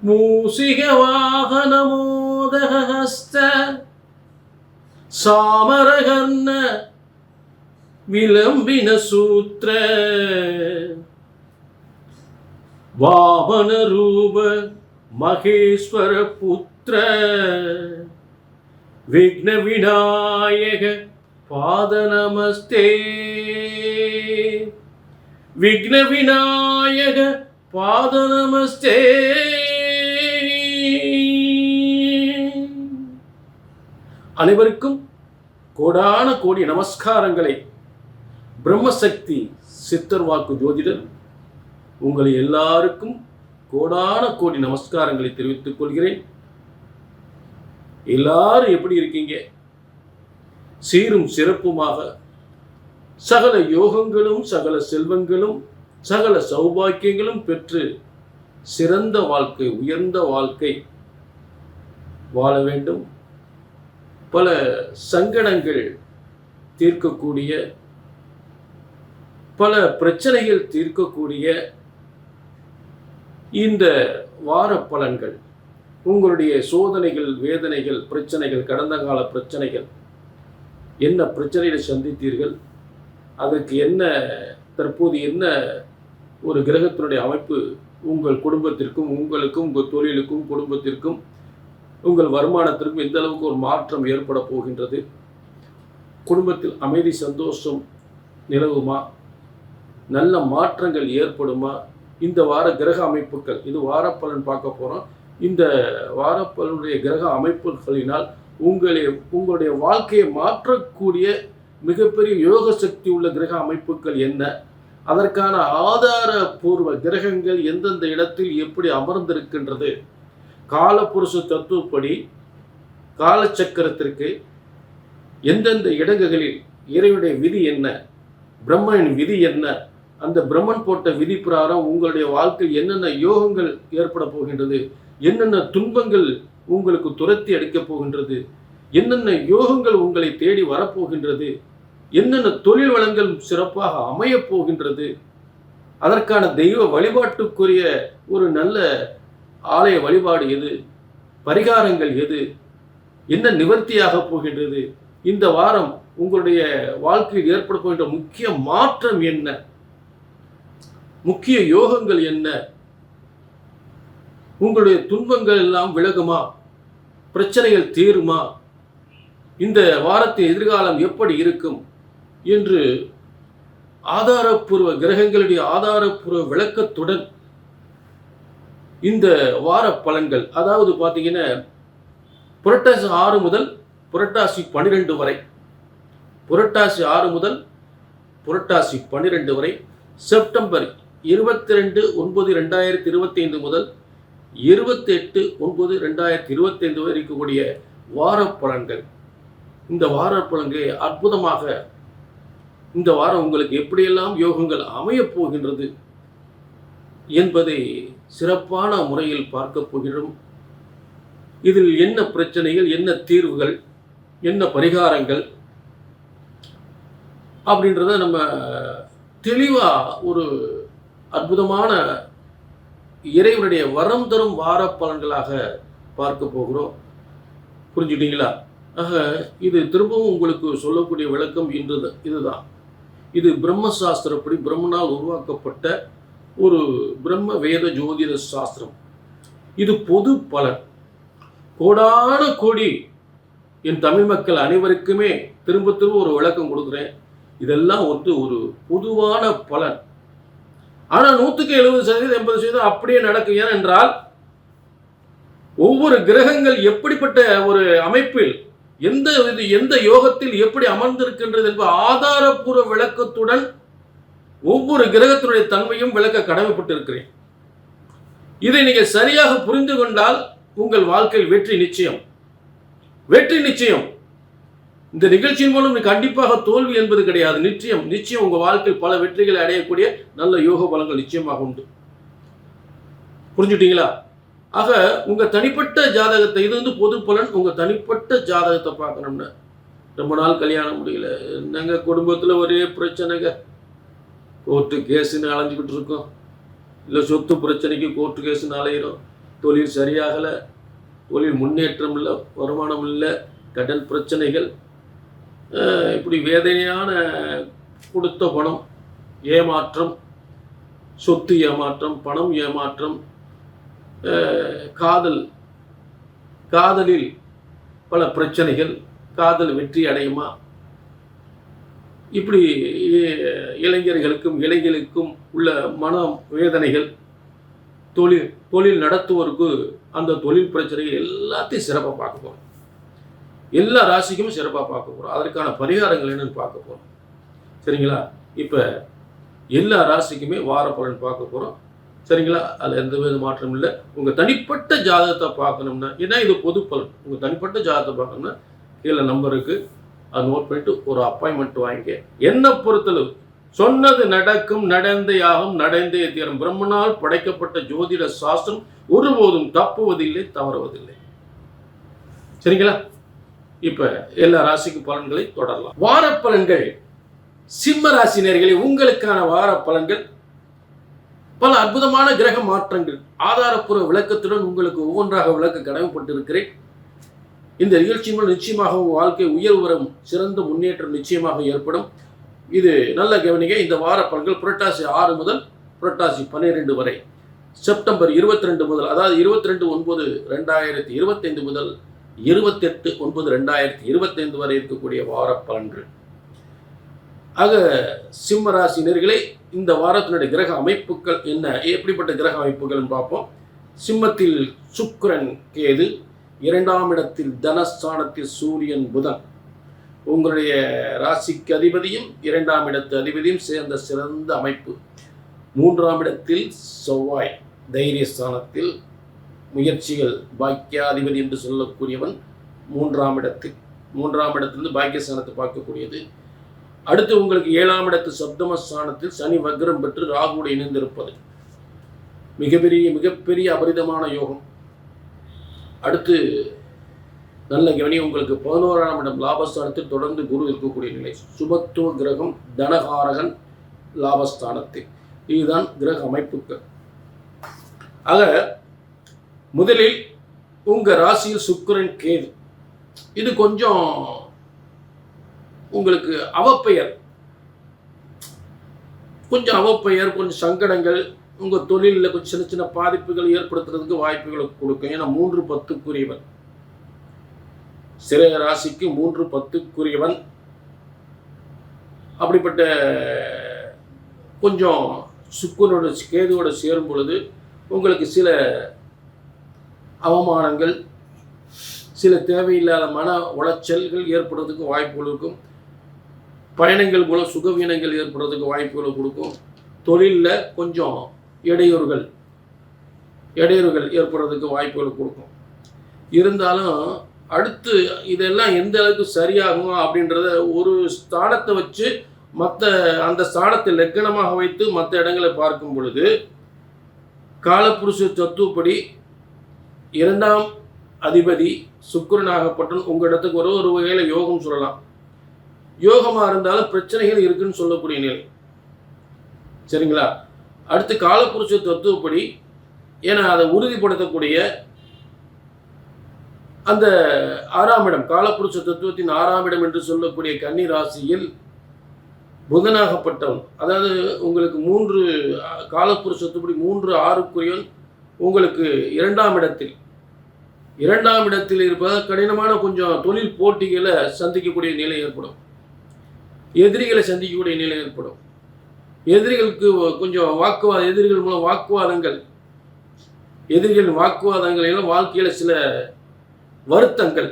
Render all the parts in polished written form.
மூசிக வாகன மோதகஸ்த சாமரகர்ண விளம்பின சூத்திர வாமன ரூப மகேஸ்வர புத்திர விக்ன விநாயக பாத நமஸ்தே. விக்ன விநாயக பாத நமஸ்தே. அனைவருக்கும் கோடான கோடி நமஸ்காரங்களை. பிரம்மசக்தி சித்தர் வாக்கு ஜோதிடர் உங்களை எல்லாருக்கும் கோடான கோடி நமஸ்காரங்களை தெரிவித்துக் கொள்கிறேன். எல்லாரும் எப்படி இருக்கீங்க? சீரும் சிறப்புமாக சகல யோகங்களும் சகல செல்வங்களும் சகல சௌபாக்கியங்களும் பெற்று சிறந்த வாழ்க்கை, உயர்ந்த வாழ்க்கை வாழ வேண்டும். பல சங்கடங்கள் தீர்க்கக்கூடிய, பல பிரச்சனைகள் தீர்க்கக்கூடிய இந்த வார பலன்கள், உங்களுடைய சோதனைகள், வேதனைகள், பிரச்சனைகள், கடந்த கால பிரச்சனைகள், என்ன பிரச்சனைகளை சந்தித்தீர்கள், அதற்கு என்ன தற்போது என்ன ஒரு கிரகத்தினுடைய அமைப்பு உங்கள் குடும்பத்திற்கும், உங்களுக்கும், உங்கள் தொழிலுக்கும், குடும்பத்திற்கும், உங்கள் வருமானத்திற்கும் எந்த அளவுக்கு ஒரு மாற்றம் ஏற்பட போகின்றது, குடும்பத்தில் அமைதி சந்தோஷம் நிலவுமா, நல்ல மாற்றங்கள் ஏற்படுமா, இந்த வார கிரக அமைப்புகள், இது வாரப்பலன் பார்க்க போகிறோம். இந்த வாரப்பலனுடைய கிரக அமைப்புகளினால் உங்களுடைய வாழ்க்கையை மாற்றக்கூடிய மிகப்பெரிய யோக சக்தி உள்ள கிரக அமைப்புகள் என்ன, அதற்கான ஆதாரபூர்வ கிரகங்கள் எந்தெந்த இடத்தில் எப்படி அமர்ந்திருக்கின்றது, காலபுருஷ தத்துவப்படி காலச்சக்கரத்திற்கு எந்தெந்த இடங்களில் இறைவனுடைய விதி என்ன, பிரம்மனின் விதி என்ன, அந்த பிரம்மன் போட்ட விதி பிரகாரம் உங்களுடைய வாழ்க்கையில் என்னென்ன யோகங்கள் ஏற்பட போகின்றது, என்னென்ன துன்பங்கள் உங்களுக்கு துரத்தி அடிக்கப் போகின்றது, என்னென்ன யோகங்கள் உங்களை தேடி வரப்போகின்றது, என்னென்ன தொழில் வளங்கள் சிறப்பாக அமையப் போகின்றது, அதற்கான தெய்வ வழிபாட்டுக்குரிய ஒரு நல்ல ஆலய வழிபாடு எது, பரிகாரங்கள் எது, என்ன நிவர்த்தியாக போகின்றது, இந்த வாரம் உங்களுடைய வாழ்க்கையில் ஏற்பட போகின்ற முக்கிய மாற்றம் என்ன, முக்கிய யோகங்கள் என்ன, உங்களுடைய துன்பங்கள் எல்லாம் விலகுமா, பிரச்சனைகள் தீருமா, இந்த வாரத்தின் எதிர்காலம் எப்படி இருக்கும் என்று ஆதாரப்பூர்வ கிரகங்களுடைய ஆதாரப்பூர்வ விளக்கத்துடன் இந்த வார பலன்கள், அதாவது பார்த்தீங்கன்னா புரட்டாசி 6 முதல் புரட்டாசி 12 வரை, புரட்டாசி 6 முதல் புரட்டாசி 12 வரை, செப்டம்பர் 22/9/2025 முதல் 28/9/2025 வரை இருக்கக்கூடிய வார பலன்கள். இந்த வார பலன்களை அற்புதமாக இந்த வாரம் உங்களுக்கு எப்படியெல்லாம் யோகங்கள் அமையப் போகின்றது என்பதை சிறப்பான முறையில் பார்க்க போகிறோம். இதில் என்ன பிரச்சனைகள், என்ன தீர்வுகள், என்ன பரிகாரங்கள் அப்படின்றத நம்ம தெளிவா ஒரு அற்புதமான இறைவனுடைய வரம் தரும் வார பலன்களாக பார்க்க போகிறோம். புரிஞ்சுட்டீங்களா? ஆக இது திரும்பவும் உங்களுக்கு சொல்லக்கூடிய விளக்கம் இதுதான். இது பிரம்மசாஸ்திரப்படி பிரம்மனால் உருவாக்கப்பட்ட ஒரு பிரம்ம வேத ஜோதிட சாஸ்திரம். இது பொது பலன். கோடான கோடி என் தமிழ் மக்கள் அனைவருக்குமே திரும்ப திரும்ப ஒரு விளக்கம் கொடுக்குறேன். இதெல்லாம் ஒரு பொதுவான பலன். ஆனால் 170% 80% அப்படியே நடக்கும். ஏனென்றால் ஒவ்வொரு கிரகங்கள் எப்படிப்பட்ட ஒரு அமைப்பில் எந்த யோகத்தில் எப்படி அமர்ந்திருக்கின்றது என்பது ஆதாரப்பூர்வ விளக்கத்துடன் ஒவ்வொரு கிரகத்தினுடைய தன்மையும் விளக்க கடமைப்பட்டிருக்கிறேன். இதை நீங்கள் சரியாக புரிந்து கொண்டால் உங்கள் வாழ்க்கையில் வெற்றி நிச்சயம், வெற்றி நிச்சயம். இந்த நிகழ்ச்சியின் மூலம் கண்டிப்பாக தோல்வி என்பது கிடையாது. நிச்சயம் உங்கள் வாழ்க்கையில் பல வெற்றிகளை அடையக்கூடிய நல்ல யோக பலங்கள் நிச்சயமாக உண்டு. புரிஞ்சுட்டீங்களா? ஆக உங்க தனிப்பட்ட ஜாதகத்தை, இது பொது பலன். உங்க தனிப்பட்ட ஜாதகத்தை பார்க்கணும்னா, ரொம்ப நாள் கல்யாணம் முடியல, என்னங்க குடும்பத்தில் ஒரே பிரச்சனைங்க, கோர்ட்டு கேஸுன்னு அலைஞ்சிக்கிட்டு இருக்கோம், இல்லை சொத்து பிரச்சனைக்கு கோர்ட்டு கேஸுன்னு அலையிறோம், தொழில் சரியாகலை, தொழில் முன்னேற்றம் இல்லை, வருமானம் இல்லை, கடன் பிரச்சனைகள், இப்படி வேதனையான கொடுத்த பணம் ஏமாற்றம், சொத்து ஏமாற்றம், பணம் ஏமாற்றம், காதலில் பல பிரச்சனைகள், காதல் வெற்றி அடையுமா, இப்படி இளைஞர்களுக்கும் இளைஞர்களுக்கும் உள்ள மன வேதனைகள், தொழில் நடத்துவோருக்கு அந்த தொழில் பிரச்சனைகள் எல்லாத்தையும் சிறப்பாக பார்க்க போகிறோம். எல்லா ராசிக்கும் சிறப்பாக பார்க்க போகிறோம். அதற்கான பரிகாரங்கள் என்னன்னு பார்க்க போகிறோம். சரிங்களா? இப்போ எல்லா ராசிக்குமே வார பலன் பார்க்க போகிறோம். சரிங்களா? அதில் எந்த வித மாற்றம் இல்லை. உங்கள் தனிப்பட்ட ஜாதகத்தை பார்க்கணும்னா, ஏன்னா இது பொது பலன், உங்கள் தனிப்பட்ட ஜாதகத்தை பார்க்கணும்னா கீழே நம்பருக்கு அதை நோட் பண்ணிட்டு ஒரு அப்பாயின்மெண்ட் வாங்கிக்க. என்னை பொறுத்தளவு சொன்னது நடக்கும், நடந்தே ஆகும், நடந்தே தீரும். பிரம்மனால் படைக்கப்பட்ட ஜோதிட சாஸ்திரம் ஒருபோதும் தப்புவதில்லை, தவறுவதில்லை. சரிங்களா? இப்ப எல்லா ராசிக்கு பலன்களை தொடரலாம். வார பலன்கள். சிம்ம ராசினியர்களே, உங்களுக்கான வார பலன்கள் பல அற்புதமான கிரக மாற்றங்கள் ஆதாரப்பூர்வ விளக்கத்துடன் உங்களுக்கு ஒவ்வொன்றாக விளக்க கடமைப்பட்டிருக்கிறேன். இந்த நிகழ்ச்சி மூலம் நிச்சயமாக வாழ்க்கை உயர்வு வரும், சிறந்த முன்னேற்றம் நிச்சயமாக ஏற்படும். இது நல்ல கவனிக்க. இந்த வார பலன்கள் புரட்டாசி 6 முதல் புரட்டாசி 12 வரை, செப்டம்பர் 22 முதல், அதாவது 22/9/2025 முதல் 28/9/2025 வரை இருக்கக்கூடிய வார பலன்கள். ஆக சிம்ம ராசினர்களே, இந்த வாரத்தினுடைய கிரக அமைப்புகள் என்ன, எப்படிப்பட்ட கிரக அமைப்புகள் பார்ப்போம். சிம்மத்தில் சுக்கிரன் கேது, 2ஆம் இடத்தில் தனஸ்தானத்தில் சூரியன் புதன், உங்களுடைய ராசிக்கு அதிபதியும் 2ஆம் இடத்து அதிபதியும் சேர்ந்த சிறந்த அமைப்பு. 3ஆம் இடத்தில் செவ்வாய், தைரியஸ்தானத்தில் முயற்சிகள் பாக்கியாதிபதி என்று சொல்லக்கூடியவன் 3ஆம் இடத்திலிருந்து பாக்கியஸ்தானத்தை பார்க்கக்கூடியது. அடுத்து உங்களுக்கு 7ஆம் இடத்து சப்தமஸ்தானத்தில் சனி வக்ரம் பெற்று ராகுவோடு இணைந்திருப்பது மிகப்பெரிய அபரிதமான யோகம். அடுத்து நல்ல கவனி, உங்களுக்கு 11ஆம் இடம் லாபஸ்தானத்தில் தொடர்ந்து குரு இருக்கக்கூடிய நிலை. சுபத்துவ கிரகம், தனகாரகன் லாபஸ்தானத்தில். இதுதான் கிரக அமைப்புகள். ஆக முதலில் உங்க ராசியில் சுக்கிரன் கேது, இது கொஞ்சம் உங்களுக்கு அவப்பெயர், கொஞ்சம் சங்கடங்கள், உங்க தொழிலில் கொஞ்சம் சின்ன சின்ன பாதிப்புகள் ஏற்படுத்துறதுக்கு வாய்ப்புகளை கொடுக்கும். ஏன்னா 3-10 சிற ராசிக்கு 3-10 அப்படிப்பட்ட கொஞ்சம் சுக்கிரனோட கேதுவோட சேரும் பொழுது உங்களுக்கு சில அவமானங்கள், சில தேவையில்லாத மன உளைச்சல்கள் ஏற்படுறதுக்கு வாய்ப்புகள் இருக்கும். பயணங்கள் மூலம் சுகவீனங்கள் ஏற்படுறதுக்கு வாய்ப்புகளை கொடுக்கும். தொழிலில் கொஞ்சம் இடையூறுகள் ஏற்படுறதுக்கு வாய்ப்புகளை கொடுக்கும். இருந்தாலும் அடுத்து இதெல்லாம் எந்த அளவுக்கு சரியாகும் அப்படின்றத ஒரு ஸ்தானத்தை வச்சு அந்த ஸ்தானத்தை லக்கணமாக வைத்து மற்ற இடங்களை பார்க்கும் பொழுது காலப்புருஷ தத்துவப்படி 2ஆம் அதிபதி சுக்கிரனாகப்பட்டவன் உங்கள் இடத்துக்கு ஒரு வகையில் யோகம் சொல்லலாம். யோகமாக இருந்தாலும் பிரச்சனைகள் இருக்குன்னு சொல்லக்கூடிய நிலை. சரிங்களா? அடுத்து காலப்புருஷ தத்துவப்படி, ஏன்னா அதை உறுதிப்படுத்தக்கூடிய அந்த 6ஆம் இடம், காலப்புருஷ தத்துவத்தின் 6ஆம் இடம் என்று சொல்லக்கூடிய கன்னி ராசியில் புதனாகப்பட்டவன், அதாவது உங்களுக்கு 3 காலப்புருஷத்துப்படி 3-6 உங்களுக்கு 2ஆம் இடத்தில் இருப்பதால் கடினமான கொஞ்சம் தொழில் போட்டிகளை சந்திக்கக்கூடிய நிலை ஏற்படும். எதிரிகளை சந்திக்கக்கூடிய நிலை ஏற்படும். எதிரிகளுக்கு கொஞ்சம் எதிரிகள் மூலம் எதிரிகளின் வாக்குவாதங்கள் எல்லாம் வாழ்க்கையில் சில வருத்தங்கள்,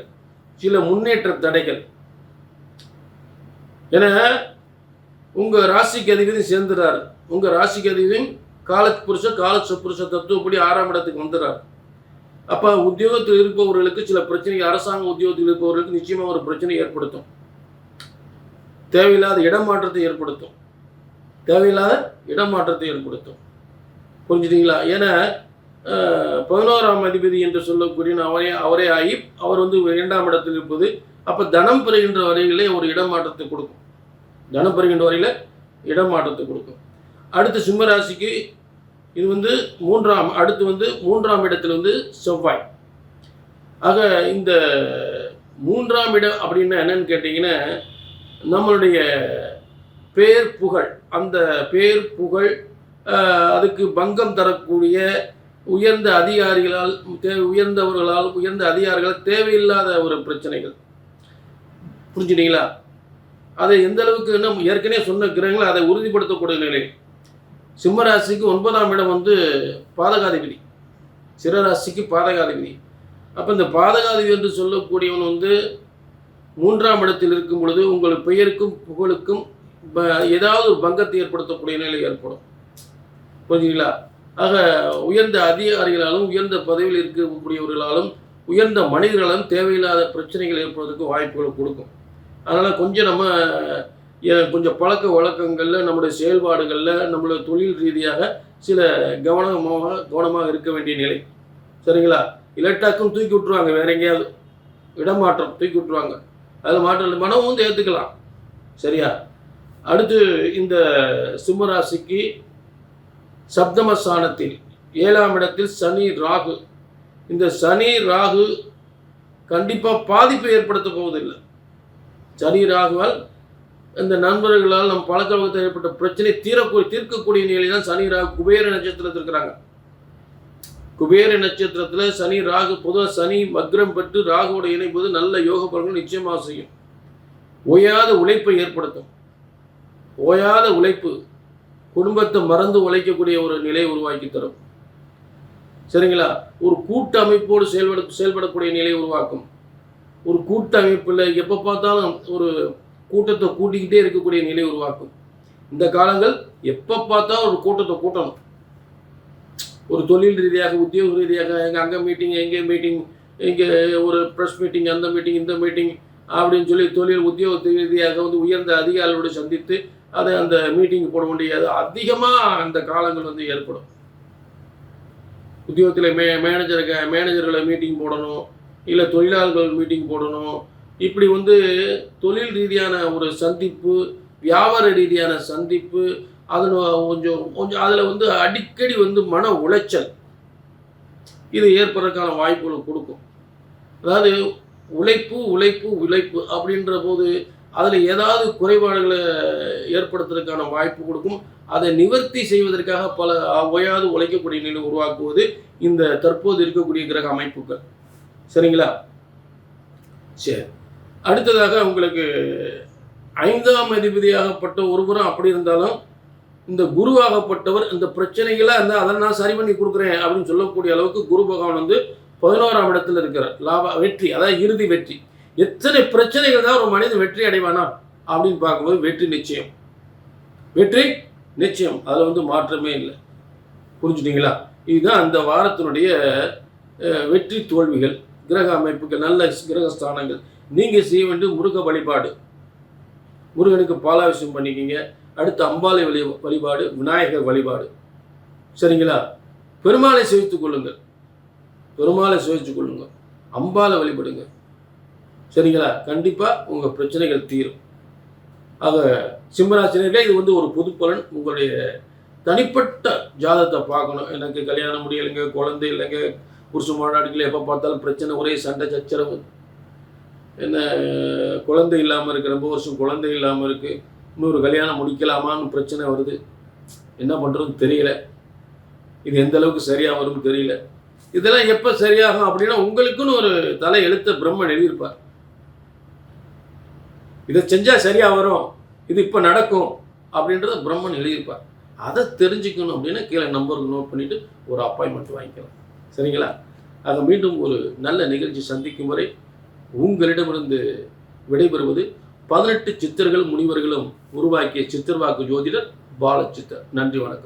சில முன்னேற்ற தடைகள். என உங்க ராசிக்கு அதிபதி சேர்ந்துறாரு. உங்க ராசிக்கு அதிபதியும் காலப்புருஷ தத்துவப்படி 6ஆம் இடத்துக்கு வந்துடுறார். அப்ப உத்தியோகத்தில் இருப்பவர்களுக்கு சில பிரச்சனை, அரசாங்க உத்தியோகத்தில் இருப்பவர்களுக்கு நிச்சயமா ஒரு பிரச்சனை ஏற்படுத்தும். தேவையில்லாத இடமாற்றத்தை ஏற்படுத்தும். புரிஞ்சுட்டீங்களா? ஏன்னா 11ஆம் அதிபதி என்று சொல்லக்கூடிய அவரே ஆகி அவர் 2ஆம் இடத்தில் இருப்பது. அப்ப தனம் பெறுகின்ற வரையிலே ஒரு இடமாற்றத்தை கொடுக்கும். அடுத்து சிம்மராசிக்கு இது வந்து அடுத்து 3ஆம் இடத்துல வந்து செவ்வாய். ஆக இந்த 3ஆம் இடம் அப்படின்னா என்னன்னு கேட்டிங்கன்னா, நம்மளுடைய பேர் புகழ், அந்த பேர் புகழ் அதுக்கு பங்கம் தரக்கூடிய உயர்ந்த அதிகாரிகளால் தேவையில்லாத ஒரு பிரச்சனைகள். புரிஞ்சுட்டீங்களா? அதை எந்த அளவுக்கு நம்ம ஏற்கனவே சொன்ன கிரகங்கள் அதை உறுதிப்படுத்தக்கூடிய நிலை. சிம்மராசிக்கு 9ஆம் இடம் வந்து பாதகாதிபதி, சிறராசிக்கு பாதகாதிபதி. அப்போ இந்த பாதகாதிபதி என்று சொல்லக்கூடியவன் வந்து 3ஆம் இடத்தில் இருக்கும் பொழுது உங்கள் பெயருக்கும் புகழுக்கும் ஏதாவது ஒரு பங்கத்தை ஏற்படுத்தக்கூடிய நிலை ஏற்படும். புரிஞ்சுங்களா? ஆக உயர்ந்த அதிகாரிகளாலும் உயர்ந்த பதவியில் இருக்கக்கூடியவர்களாலும் உயர்ந்த மனிதர்களாலும் தேவையில்லாத பிரச்சனைகள் ஏற்படுவதற்கு வாய்ப்புகளை கொடுக்கும். அதனால் கொஞ்சம் பழக்க வழக்கங்களில், நம்முடைய செயல்பாடுகளில், நம்மளுடைய தொழில் ரீதியாக சில கவனமாக இருக்க வேண்டிய நிலை. சரிங்களா? இலட்டாக்கும் தூக்கி விட்டுருவாங்க, வேற எங்கேயாவது இடமாற்றம் தூக்கி விட்டுருவாங்க. அதில் மாற்றம் மனம் வந்து ஏற்றுக்கலாம். சரியா? அடுத்து இந்த சிம்மராசிக்கு சப்தமஸ்தானத்தில் 7ஆம் இடத்தில் சனி ராகு. இந்த சனி ராகு கண்டிப்பாக பாதிப்பை ஏற்படுத்த போவதில்லை. சனி ராகுவால் இந்த நண்பர்களால் நம் பழக்க வழக்கத்தில் ஏற்பட்ட பிரச்சனை தீர்க்கக்கூடிய நிலையில் தான் சனி ராகு குபேர நட்சத்திரத்தில் இருக்கிறாங்க. குபேர நட்சத்திரத்தில் சனி ராகு, பொதுவாக சனி வக்ரம் பெற்று ராகுவோட இணைப்பது நல்ல யோக பலன்கள் நிச்சயமாக செய்யும். ஓயாத உழைப்பை ஏற்படுத்தும். ஓயாத உழைப்பு குடும்பத்தை மறந்து உழைக்கக்கூடிய ஒரு நிலையை உருவாக்கி தரும். சரிங்களா? ஒரு கூட்டு அமைப்போடு செயல்படக்கூடிய நிலையை உருவாக்கும். ஒரு கூட்டு அமைப்பில் எப்போ பார்த்தாலும் ஒரு கூட்டத்தை கூட்டிக்கிட்டே இருக்கக்கூடிய நிலை உருவாக்கும். இந்த காலங்கள் எப்போ பார்த்தாலும் ஒரு கூட்டத்தை கூட்டணும். ஒரு தொழில் ரீதியாக, உத்தியோக ரீதியாக, அங்கே மீட்டிங், எங்கே மீட்டிங், இங்கே ஒரு ப்ரெஸ் மீட்டிங், அந்த மீட்டிங், இந்த மீட்டிங் அப்படின்னு சொல்லி தொழில் உத்தியோக ரீதியாக வந்து உயர்ந்த அதிகாரிகளோடு சந்தித்து அதை அந்த மீட்டிங் போட முடியாது. அதிகமாக அந்த காலங்கள் வந்து ஏற்படும். உத்தியோகத்தில் மேனேஜர்களை மீட்டிங் போடணும், இல்லை தொழிலாளர்கள் மீட்டிங் போடணும். இப்படி வந்து தொழில் ரீதியான ஒரு சந்திப்பு, வியாபார ரீதியான சந்திப்பு, அதில் கொஞ்சம் அதில் வந்து அடிக்கடி வந்து மன உளைச்சல் இது ஏற்படுறதுக்கான வாய்ப்புகளை கொடுக்கும். அதாவது உழைப்பு அப்படின்ற போது அதில் ஏதாவது குறைபாடுகளை ஏற்படுத்துறதுக்கான வாய்ப்பு கொடுக்கும். அதை நிவர்த்தி செய்வதற்காக பல ஓயாது உழைக்கக்கூடிய நிலை உருவாக்குவது இந்த தற்போது இருக்கக்கூடிய கிரக அமைப்புகள். சரிங்களா? சரி, அடுத்ததாக உங்களுக்கு 5ஆம் அதிபதியாகப்பட்ட ஒருவரும் அப்படி இருந்தாலும் இந்த குருவாகப்பட்டவர் இந்த பிரச்சனைகளாக இருந்தால் அதை நான் சரி பண்ணி கொடுக்குறேன் அப்படின்னு சொல்லக்கூடிய அளவுக்கு குரு பகவான் வந்து 11ஆம் இடத்துல இருக்கிறார். வெற்றி, அதாவது இறுதி வெற்றி. எத்தனை பிரச்சனைகள் தான் ஒரு மனிதன் வெற்றி அடைவானா அப்படின்னு பார்க்கும்போது வெற்றி நிச்சயம், அதில் வந்து மாற்றமே இல்லை. புரிஞ்சுட்டீங்களா? இதுதான் அந்த வாரத்தினுடைய வெற்றி தோல்விகள், கிரக அமைப்புகள், நல்ல கிரகஸ்தானங்கள். நீங்கள் செய்ய வேண்டிய முருக வழிபாடு, முருகனுக்கு பாலாபிஷேகம் பண்ணிக்கிங்க. அடுத்து அம்பாளை வழிபாடு, விநாயகர் வழிபாடு. சரிங்களா? பெருமாளை சேவித்துக் கொள்ளுங்கள், அம்பாளை வழிபடுங்க. சரிங்களா? கண்டிப்பாக உங்கள் பிரச்சனைகள் தீரும். ஆக சிம்மராசினர்களே, இது வந்து ஒரு பொது பலன். உங்களுடைய தனிப்பட்ட ஜாதகத்தை பார்க்கணும். எனக்கு கல்யாணம் முடியலைங்க, குழந்தை இல்லைங்க, புருஷ மாநாடுகள் எப்போ பார்த்தாலும் பிரச்சனை, ஒரே சண்டை சச்சரவு, என்ன குழந்தை இல்லாமல் இருக்கு, ரொம்ப வருஷம் குழந்தை இல்லாமல் இருக்குது, இன்னொரு கல்யாணம் முடிக்கலாமான்னு பிரச்சனை வருது, என்ன பண்ணுறதுன்னு தெரியல, இது எந்த அளவுக்கு சரியாக வரும்னு தெரியல. இதெல்லாம் எப்போ சரியாகும் அப்படின்னா உங்களுக்குன்னு ஒரு தலை எழுத்த பிரம்மன் எழுதியிருப்பார். இதை செஞ்சால் சரியாக வரும், இது இப்போ நடக்கும் அப்படின்றத பிரம்மன் எழுதியிருப்பார். அதை தெரிஞ்சுக்கணும் அப்படின்னா கீழே நம்பருக்கு நோட் பண்ணிவிட்டு ஒரு அப்பாயின்மெண்ட் வாங்கிக்கலாம். சரிங்களா? ஆக மீண்டும் ஒரு நல்ல நிகழ்ச்சி சந்திக்கும் வரை உங்களிடமிருந்து விடைபெறுவது 18 சித்தர்கள் முனிவர்களும் உருவாக்கிய சித்தர்வாக்கு ஜோதிடர் பாலச்சித்தர். நன்றி, வணக்கம்.